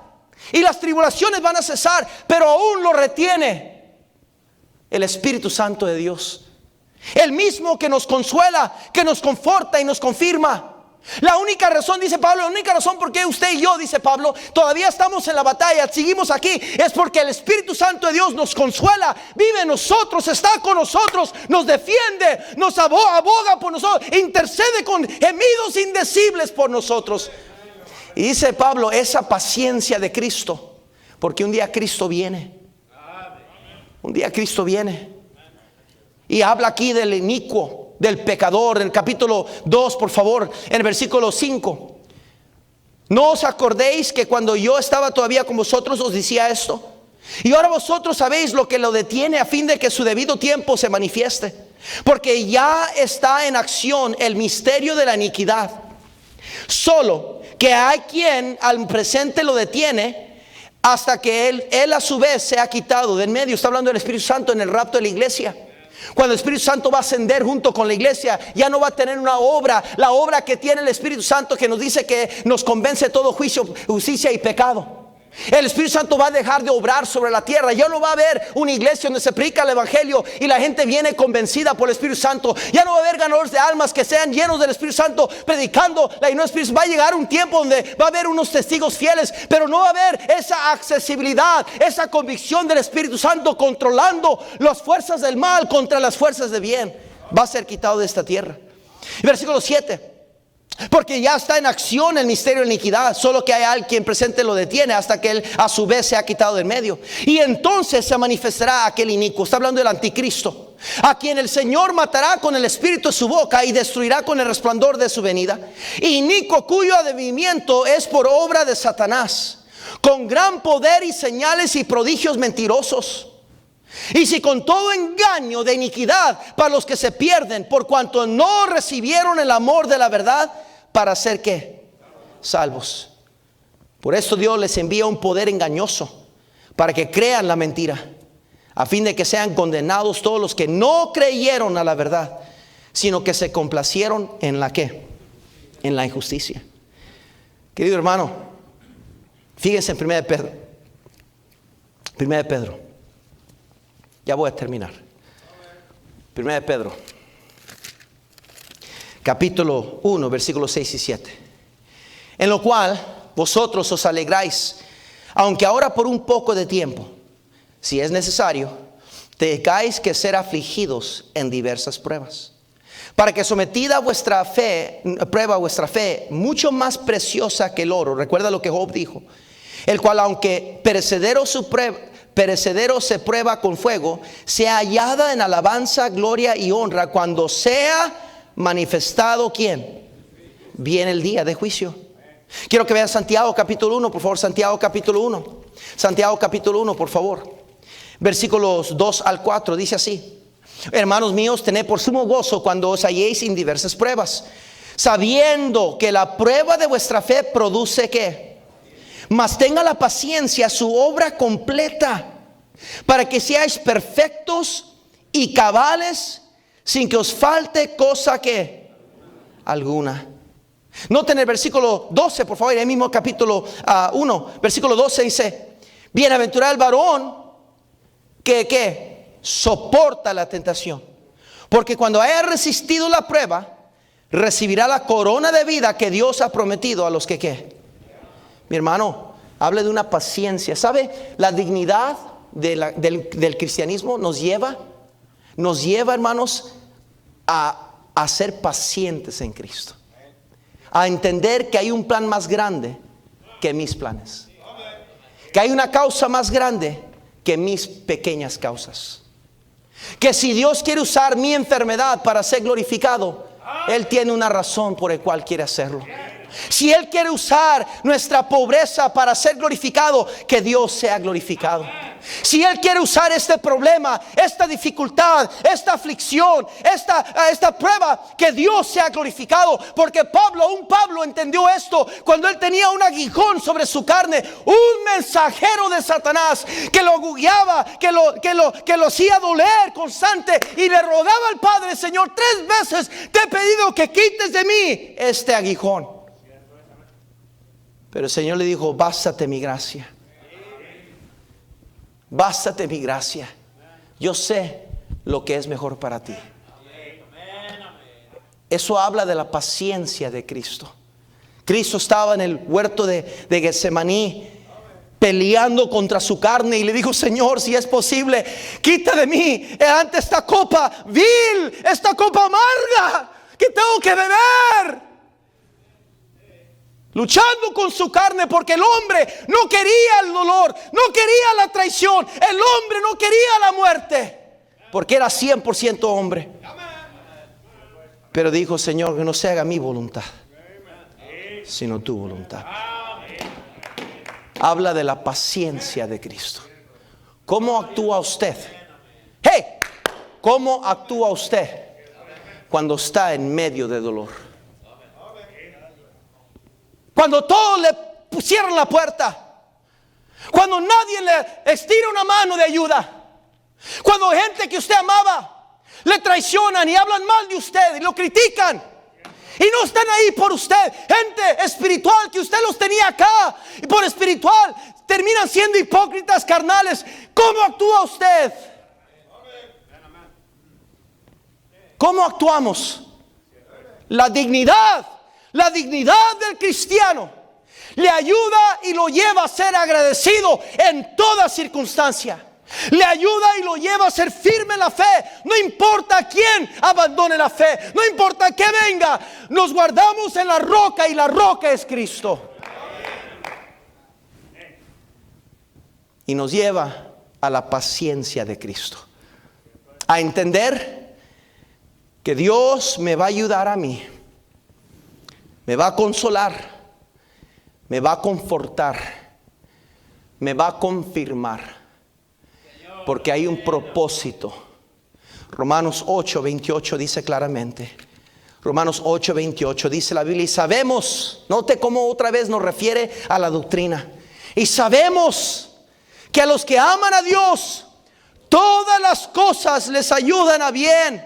y las tribulaciones van a cesar, pero aún lo retiene el Espíritu Santo de Dios. El mismo que nos consuela, que nos conforta y nos confirma. La única razón, dice Pablo, la única razón por qué usted y yo, dice Pablo, todavía estamos en la batalla, seguimos aquí, es porque el Espíritu Santo de Dios nos consuela, vive en nosotros, está con nosotros, nos defiende, nos aboga por nosotros, intercede con gemidos indecibles por nosotros. Y dice Pablo, esa paciencia de Cristo, porque un día Cristo viene. Un día Cristo viene. Y habla aquí del inicuo, del pecador, en el capítulo 2, por favor, en el versículo 5. ¿No os acordéis que cuando yo estaba todavía con vosotros os decía esto? Y ahora vosotros sabéis lo que lo detiene, a fin de que su debido tiempo se manifieste. Porque ya está en acción el misterio de la iniquidad. Solo que hay quien al presente lo detiene hasta que él a su vez se ha quitado del medio. Está hablando del Espíritu Santo en el rapto de la iglesia. Cuando el Espíritu Santo va a ascender junto con la iglesia, ya no va a tener una obra, la obra que tiene el Espíritu Santo, que nos dice que nos convence de todo juicio, justicia y pecado. El Espíritu Santo va a dejar de obrar sobre la tierra. Ya no va a haber una iglesia donde se predica el evangelio y la gente viene convencida por el Espíritu Santo. Ya no va a haber ganadores de almas que sean llenos del Espíritu Santo predicando la llenura del Espíritu. Va a llegar un tiempo donde va a haber unos testigos fieles, pero no va a haber esa accesibilidad, esa convicción del Espíritu Santo controlando las fuerzas del mal contra las fuerzas de bien. Va a ser quitado de esta tierra. Versículo 7. Porque ya está en acción el misterio de la iniquidad, solo que hay alguien presente lo detiene hasta que él a su vez se ha quitado del medio. Y entonces se manifestará aquel inicuo. Está hablando del anticristo, a quien el Señor matará con el espíritu de su boca y destruirá con el resplandor de su venida. Inicuo cuyo advenimiento es por obra de Satanás, con gran poder y señales y prodigios mentirosos. Y si con todo engaño de iniquidad para los que se pierden, por cuanto no recibieron el amor de la verdad, para ser ¿qué? Salvos. Por esto Dios les envía un poder engañoso, para que crean la mentira, a fin de que sean condenados todos los que no creyeron a la verdad, sino que se complacieron en la ¿qué? En la injusticia. Querido hermano, fíjense en 1 de Pedro. 1 de Pedro. Ya voy a terminar. 1 de Pedro, capítulo 1, versículos 6 y 7. En lo cual vosotros os alegráis, aunque ahora por un poco de tiempo, si es necesario, tengáis que ser afligidos en diversas pruebas, para que sometida vuestra fe, prueba vuestra fe, mucho más preciosa que el oro. Recuerda lo que Job dijo, el cual aunque perecedero se prueba con fuego, sea hallada en alabanza, gloria y honra cuando sea manifestado ¿quién? Viene el día de juicio. Quiero que vean Santiago capítulo 1, por favor. Santiago capítulo 1. Santiago capítulo 1, por favor. Versículos 2 al 4, dice así: hermanos míos, tened por sumo gozo cuando os halléis en diversas pruebas, sabiendo que la prueba de vuestra fe produce ¿qué? Mas tenga la paciencia su obra completa, para que seáis perfectos y cabales, sin que os falte cosa que alguna. Noten el versículo 12, por favor, en el mismo capítulo 1, versículo 12 dice: bienaventurado el varón que soporta la tentación, porque cuando haya resistido la prueba, recibirá la corona de vida que Dios ha prometido a los que ¿qué? Mi hermano, hable de una paciencia. ¿Sabe? La dignidad del cristianismo nos lleva, hermanos, a ser pacientes en Cristo, a entender que hay un plan más grande que mis planes, que hay una causa más grande que mis pequeñas causas, que si Dios quiere usar mi enfermedad para ser glorificado, Él tiene una razón por la cual quiere hacerlo. Si Él quiere usar nuestra pobreza para ser glorificado, que Dios sea glorificado. Si Él quiere usar este problema, esta dificultad, esta aflicción, esta prueba, que Dios sea glorificado. Porque Pablo entendió esto cuando él tenía un aguijón sobre su carne, un mensajero de Satanás que lo aguiaba, que lo hacía doler constante, y le rogaba al Padre: Señor, 3 veces te he pedido que quites de mí este aguijón. Pero el Señor le dijo: bástate mi gracia. Bástate mi gracia. Yo sé lo que es mejor para ti. Eso habla de la paciencia de Cristo. Cristo estaba en el huerto de Getsemaní, peleando contra su carne, y le dijo: Señor, si es posible, quita de mí ante esta copa vil, esta copa amarga que tengo que beber. Luchando con su carne, porque el hombre no quería el dolor, no quería la traición, el hombre no quería la muerte, porque era 100% hombre. Pero dijo: Señor, que no se haga mi voluntad, sino tu voluntad. Habla de la paciencia de Cristo. ¿Cómo actúa usted? ¿Cómo actúa usted cuando está en medio de dolor? Cuando todos le cierran la puerta, cuando nadie le estira una mano de ayuda, cuando gente que usted amaba le traicionan y hablan mal de usted y lo critican y no están ahí por usted, gente espiritual que usted los tenía acá, y por espiritual terminan siendo hipócritas carnales. ¿Cómo actúa usted? ¿Cómo actuamos? La dignidad del cristiano le ayuda y lo lleva a ser agradecido en toda circunstancia. Le ayuda y lo lleva a ser firme en la fe. No importa quién abandone la fe, no importa que venga, nos guardamos en la roca y la roca es Cristo. Y nos lleva a la paciencia de Cristo, a entender que Dios me va a ayudar a mí, me va a consolar, me va a confortar, me va a confirmar, porque hay un propósito. Romanos 8:28 dice claramente, Romanos 8:28 dice la Biblia, y sabemos, note cómo otra vez nos refiere a la doctrina, y sabemos que a los que aman a Dios, todas las cosas les ayudan a bien.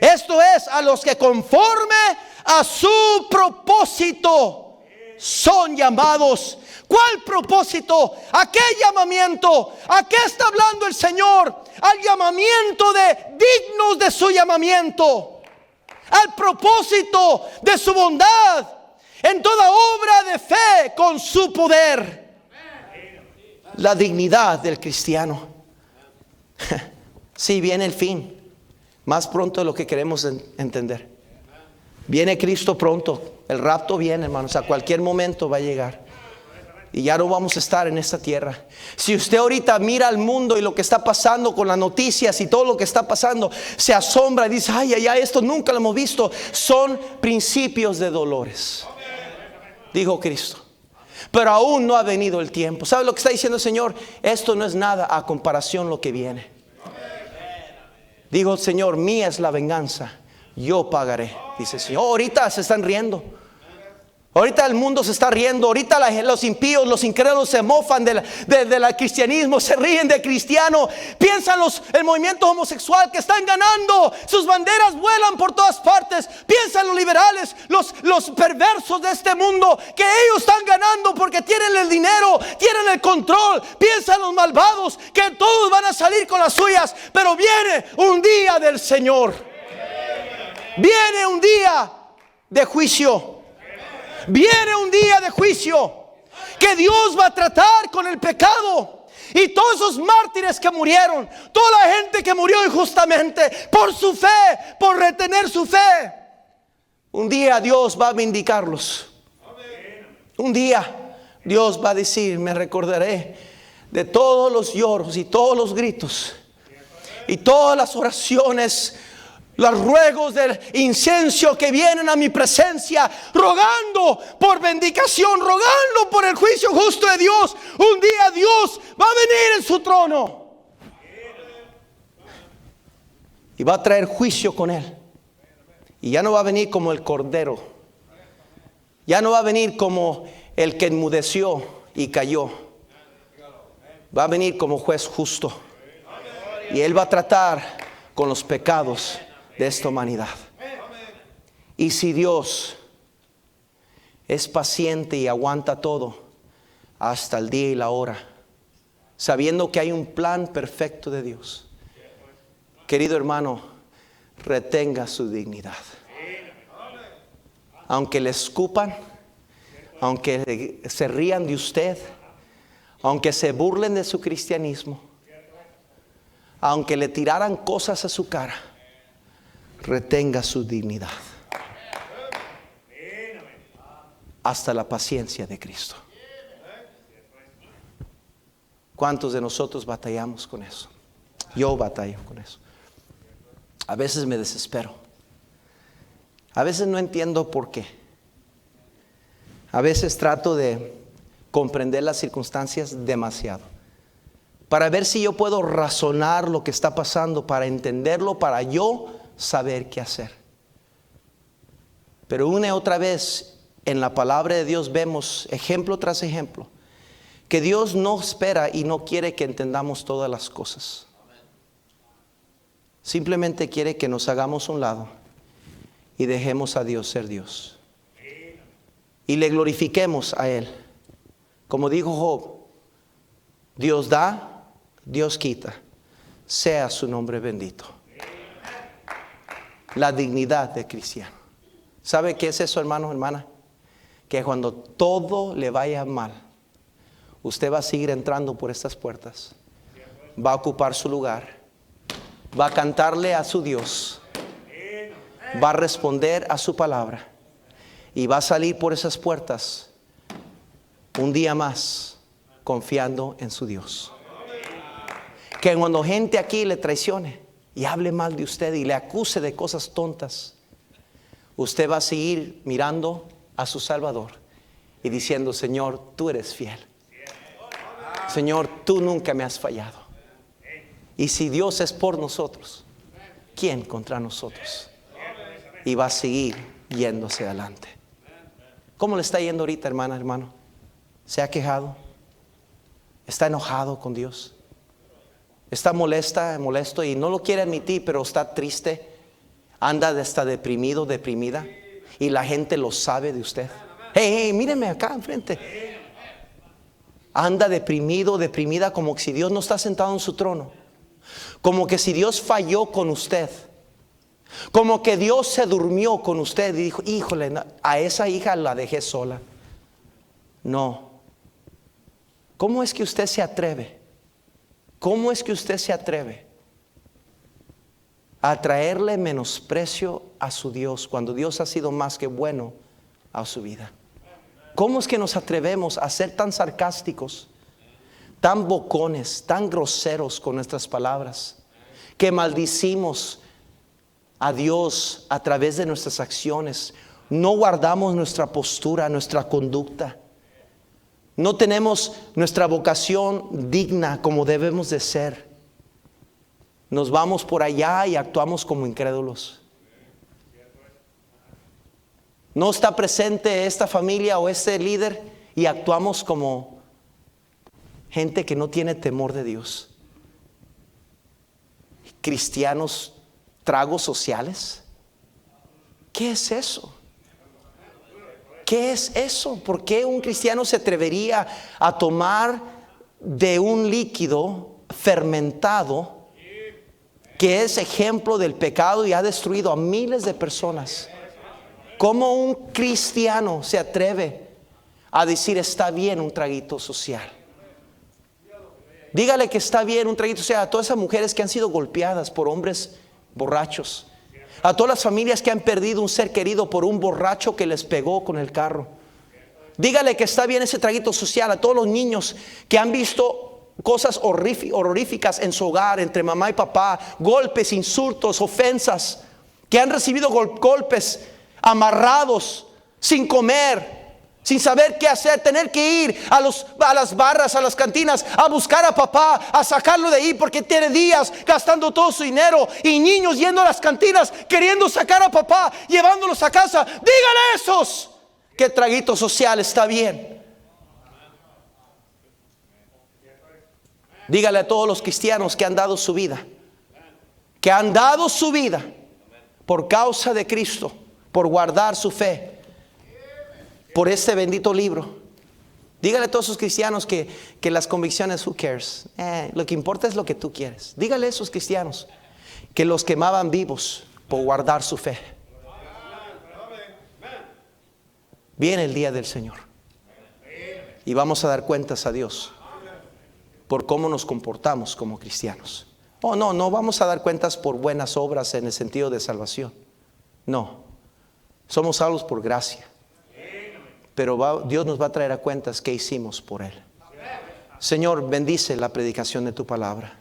Esto es, a los que conforme a su propósito son llamados. ¿Cuál propósito? ¿A qué llamamiento? ¿A qué está hablando el Señor? Al llamamiento de dignos de su llamamiento, al propósito de su bondad, en toda obra de fe con su poder. La dignidad del cristiano. Sí, viene el fin, más pronto de lo que queremos entender. Viene Cristo pronto, el rapto viene, hermanos, a cualquier momento va a llegar. Y ya no vamos a estar en esta tierra. Si usted ahorita mira al mundo y lo que está pasando con las noticias y todo lo que está pasando, se asombra y dice, ay, esto nunca lo hemos visto. Son principios de dolores, dijo Cristo. Pero aún no ha venido el tiempo. ¿Sabe lo que está diciendo el Señor? Esto no es nada a comparación lo que viene. Dijo el Señor, mía es la venganza, yo pagaré. Dice el Señor. Ahorita se están riendo. Ahorita el mundo se está riendo. Ahorita los impíos, los incrédulos se mofan del cristianismo, se ríen del cristiano. Piensan el movimiento homosexual que están ganando. Sus banderas vuelan por todas partes. Piensan los liberales, los perversos de este mundo, que ellos están ganando porque tienen el dinero, tienen el control. Piensan los malvados que todos van a salir con las suyas. Pero viene un día del Señor. Viene un día de juicio. Viene un día de juicio que Dios va a tratar con el pecado. Y todos esos mártires que murieron, toda la gente que murió injustamente por su fe, por retener su fe, un día Dios va a vindicarlos. Un día Dios va a decir, me recordaré de todos los lloros y todos los gritos y todas las oraciones, los ruegos del incienso que vienen a mi presencia, rogando por vindicación, rogando por el juicio justo de Dios. Un día Dios va a venir en su trono y va a traer juicio con él. Y ya no va a venir como el cordero, ya no va a venir como el que enmudeció y cayó. Va a venir como juez justo, y él va a tratar con los pecados de esta humanidad. Y si Dios es paciente y aguanta todo hasta el día y la hora, sabiendo que hay un plan perfecto de Dios, querido hermano, retenga su dignidad. Aunque le escupan, aunque se rían de usted, aunque se burlen de su cristianismo, aunque le tiraran cosas a su cara, retenga su dignidad hasta la paciencia de Cristo. ¿Cuántos de nosotros batallamos con eso? Yo batallo con eso. A veces me desespero. A veces no entiendo por qué. A veces trato de comprender las circunstancias demasiado, para ver si yo puedo razonar lo que está pasando, para entenderlo, para yo saber qué hacer. Pero una y otra vez en la palabra de Dios vemos ejemplo tras ejemplo que Dios no espera y no quiere que entendamos todas las cosas. Simplemente quiere que nos hagamos a un lado y dejemos a Dios ser Dios y le glorifiquemos a Él. Como dijo Job, Dios da, Dios quita, sea su nombre bendito. La dignidad de cristiano. ¿Sabe qué es eso, hermano, hermana? Que cuando todo le vaya mal, usted va a seguir entrando por estas puertas va a ocupar su lugar, va a cantarle a su Dios, va a responder a su palabra y va a salir por esas puertas un día más confiando en su Dios. Que cuando gente aquí le traicione y hable mal de usted y le acuse de cosas tontas, usted va a seguir mirando a su Salvador y diciendo: Señor, tú eres fiel. Señor, tú nunca me has fallado. Y si Dios es por nosotros, ¿quién contra nosotros? Y va a seguir yéndose adelante. ¿Cómo le está yendo ahorita, hermana, hermano? ¿Se ha quejado? ¿Está enojado con Dios? ¿Está molesto y no lo quiere admitir, pero está triste? ¿Anda hasta deprimido, deprimida? Y la gente lo sabe de usted. Hey, míreme acá enfrente. Anda deprimido, deprimida, como que si Dios no está sentado en su trono. Como que si Dios falló con usted. Como que Dios se durmió con usted y dijo: híjole, a esa hija la dejé sola. No. ¿Cómo es que usted se atreve? ¿Cómo es que usted se atreve a traerle menosprecio a su Dios cuando Dios ha sido más que bueno a su vida? ¿Cómo es que nos atrevemos a ser tan sarcásticos, tan bocones, tan groseros con nuestras palabras, que maldicimos a Dios a través de nuestras acciones? No guardamos nuestra postura, nuestra conducta. No tenemos nuestra vocación digna como debemos de ser. Nos vamos por allá y actuamos como incrédulos. No está presente esta familia o este líder y actuamos como gente que no tiene temor de Dios. Cristianos, tragos sociales. ¿Qué es eso? ¿Qué es eso? ¿Por qué un cristiano se atrevería a tomar de un líquido fermentado que es ejemplo del pecado y ha destruido a miles de personas? ¿Cómo un cristiano se atreve a decir: está bien un traguito social? Dígale que está bien un traguito social a todas esas mujeres que han sido golpeadas por hombres borrachos. A todas las familias que han perdido un ser querido por un borracho que les pegó con el carro. Dígale que está bien ese traguito social a todos los niños que han visto cosas horroríficas en su hogar, entre mamá y papá, golpes, insultos, ofensas, que han recibido golpes, amarrados, sin comer, sin saber qué hacer, tener que ir a las barras, a las cantinas, a buscar a papá, a sacarlo de ahí porque tiene días gastando todo su dinero, y niños yendo a las cantinas queriendo sacar a papá, llevándolos a casa. Dígale a esos que traguito social está bien. Dígale a todos los cristianos que han dado su vida, por causa de Cristo, por guardar su fe, por este bendito libro. Dígale a todos esos cristianos que las convicciones, who cares, lo que importa es lo que tú quieres. Dígale a esos cristianos que los quemaban vivos por guardar su fe. Viene el día del Señor y vamos a dar cuentas a Dios por cómo nos comportamos como cristianos. No vamos a dar cuentas por buenas obras en el sentido de salvación. No, somos salvos por gracia. Pero Dios nos va a traer a cuentas qué hicimos por Él. Señor, bendice la predicación de tu palabra.